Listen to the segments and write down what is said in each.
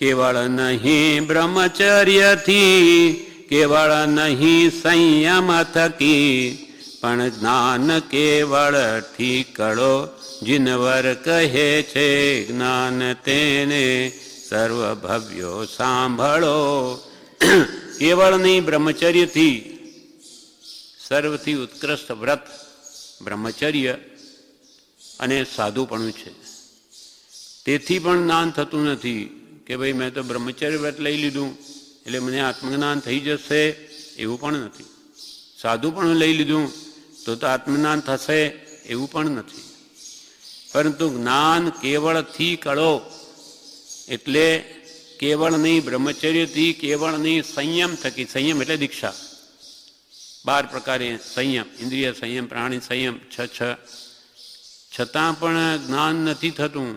કેવળ નહીં બ્રહ્મચર્યથી, કેવળ નહીં સંયમ થકી, પણ જ્ઞાન કેવળથી કળો. જીનવર કહે છે જ્ઞાન તેને સર્વભવ્યો સાંભળો. કેવળની બ્રહ્મચર્યથી, સર્વથી ઉત્કૃષ્ટ વ્રત બ્રહ્મચર્ય અને સાધુપણું છે. તેથી પણ જ્ઞાન થતું નથી કે ભાઈ મેં તો બ્રહ્મચર્ય વ્રત લઈ લીધું એટલે મને આત્મજ્ઞાન થઈ જશે, એવું પણ નથી. સાધુપણું લઈ લીધું તો આત્મજ્ઞાન થશે, એવું પણ નથી. પરંતુ જ્ઞાન કેવળથી કળો, એટલે કેવળની બ્રહ્મચર્યથી, કેવળની સંયમ થકી. સંયમ એટલે દીક્ષા. 12 પ્રકારે સંયમ, ઇન્દ્રિય સંયમ, પ્રાણી સંયમ, છતાં પણ જ્ઞાન નથી થતું.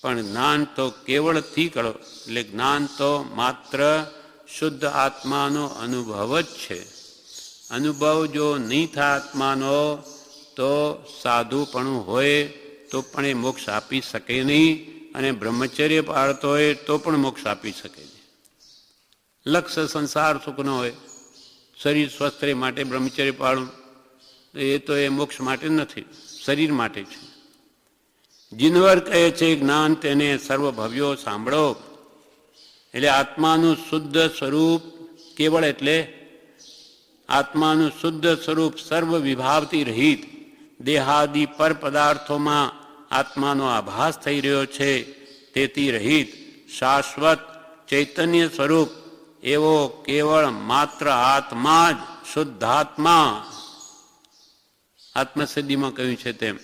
પણ જ્ઞાન તો કેવળથી કળો, એટલે જ્ઞાન તો માત્ર શુદ્ધ આત્માનો અનુભવ જ છે. અનુભવ જો નહીં થાય આત્માનો, તો સાધુપણું હોય તો પણ એ મોક્ષ આપી શકે નહીં, અને બ્રહ્મચર્ય પાળતો હોય તો પણ મોક્ષ આપી શકે નહીં. લક્ષ્ય સંસાર સુખનો હોય, શરીર સ્વસ્થ રહે માટે બ્રહ્મચર્ય પાળવું, એ તો એ મોક્ષ માટે નથી, શરીર માટે છે. જીનવર કહે છે જ્ઞાન તેને સર્વભવ્યો સાંભળો. એટલે આત્માનું શુદ્ધ સ્વરૂપ કેવળ, એટલે આત્માનું શુદ્ધ સ્વરૂપ સર્વ વિભાવથી રહિત, દેહાદિ પર પદાર્થોમાં આત્માનો આભાસ થઈ રહ્યો છે તેથી રહિત, શાશ્વત ચૈતન્ય સ્વરૂપ એવો કેવળ માત્ર આત્મા જ, શુદ્ધાત્મા. આત્મસિદ્ધિમાં કહ્યું છે તેમ,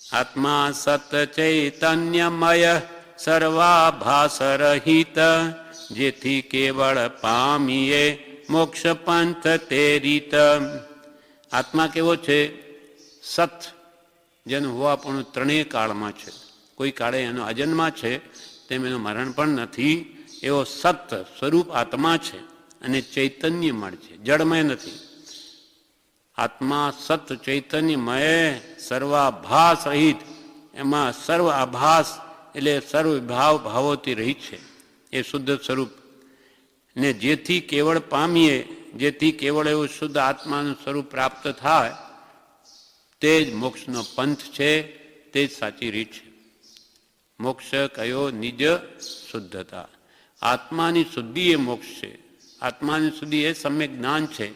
આત્મા સત ચૈતન્યમય સર્વાભાસ રહિત, જેથી કેવળ પામીએ મોક્ષ પંથ તે રીત. આત્મા કેવો છે? સત, જેનું હોવાપણું ત્રણેય કાળમાં છે. કોઈ કાળે એનો અજન્મા છે, તેમ એનું મરણ પણ નથી. એવો સત સ્વરૂપ આત્મા છે, અને ચૈતન્યમય છે, જળમય નથી. આત્મા સત ચૈતન્યમય સર્વાભાસ રહિત, એમાં સર્વ આભાસ એટલે સર્વ ભાવોથી રહિત છે એ શુદ્ધ સ્વરૂપ. ને જેથી કેવળ પામીએ, જેથી કેવળ એવું શુદ્ધ આત્માનું સ્વરૂપ પ્રાપ્ત થાય, તે જ મોક્ષનો પંથ છે, તે જ સાચી રીત છે. મોક્ષ કયો? નિજ શુદ્ધતા. આત્માની શુદ્ધિ એ મોક્ષ છે. આત્માની શુદ્ધિ એ સમ્યક જ્ઞાન છે.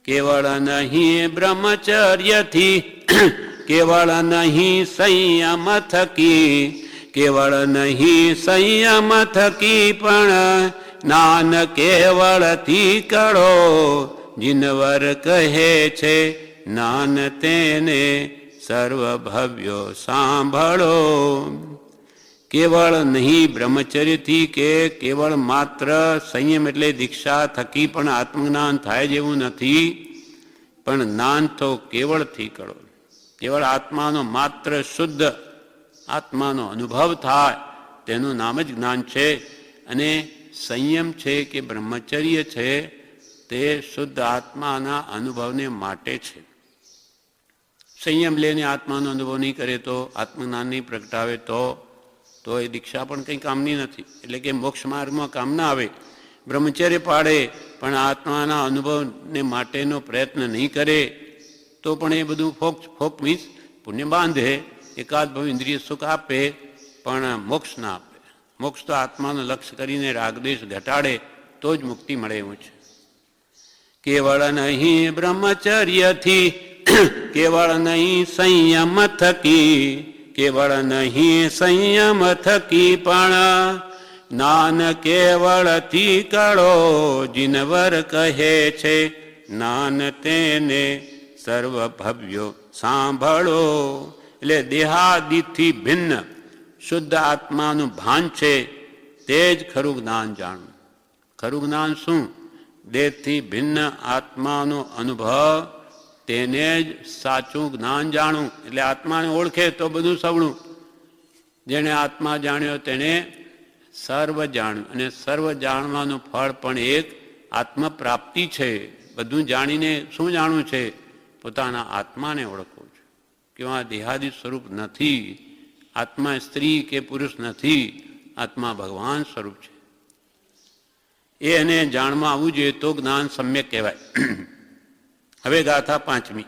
કેવળ નહીં બ્રહ્મચર્યથી, કેવળ નહીં સંયમ થકી, કેવળ નહીં સંયમ થકી, પણ જ્ઞાન કેવળથી કળો. જીનવર કહે છે જ્ઞાન તેને સર્વભવ્યો સાંભળો. કેવળ નહીં બ્રહ્મચર્યથી કે કેવળ માત્ર સંયમ એટલે દીક્ષા થકી પણ આત્મજ્ઞાન થાય જેવું નથી. પણ જ્ઞાન તો કેવળથી કરો. કેવળ આત્માનો માત્ર શુદ્ધ આત્માનો અનુભવ થાય તેનું નામ જ જ્ઞાન છે. અને સંયમ છે કે બ્રહ્મચર્ય છે તે શુદ્ધ આત્માના અનુભવને માટે છે. સંયમ લઈને આત્માનો અનુભવ નહીં કરે તો, આત્મજ્ઞાન નહીં પ્રગટાવે તો એ દીક્ષા પણ કંઈ કામની નથી. એટલે કે મોક્ષ માર્ગમાં કામ ના આવે. બ્રહ્મચર્ય પાડે પણ આત્માના અનુભવને માટેનો પ્રયત્ન નહીં કરે તો પણ એ બધું ફોક મીન્સ પુણ્ય બાંધે, એકાદ ભાવ ઇન્દ્રિય સુખ આપે પણ મોક્ષ ના આપે. મોક્ષ તો આત્માનો લક્ષ્ય કરીને રાગદ્વેષ ઘટાડે તો જ મુક્તિ મળે એવું છે. કેવળ નહીં બ્રહ્મચર્યથી, કેવળ નહીં સંયમ થકી, કેવળ નહીં સંયમ થકી, પણ જ્ઞાન કેવળથી કળો. જીનવર કહે છે જ્ઞાન તેને સર્વભવ્યો સાંભળો. એટલે દેહાદિથી ભિન્ન શુદ્ધ આત્માનું ભાન છે, તે જ ખરું જ્ઞાન જાણવું. ખરું જ્ઞાન શું? દેહથી ભિન્ન આત્માનો અનુભવ, તેને જ સાચું જ્ઞાન જાણવું. એટલે આત્માને ઓળખે તો બધું સવળું. જેણે આત્મા જાણ્યો તેને સર્વ જાણ્યું. અને સર્વ જાણવાનું ફળ પણ એક આત્મપ્રાપ્તિ છે. બધું જાણીને શું જાણવું છે? પોતાના આત્માને ઓળખવું છે. કે આ દેહાદી સ્વરૂપ નથી, આત્મા સ્ત્રી કે પુરુષ નથી, આત્મા ભગવાન સ્વરૂપ છે. એને જાણમાં આવવું જોઈએ તો જ્ઞાન સમ્યક કહેવાય. હવે ગાથા પાંચમી.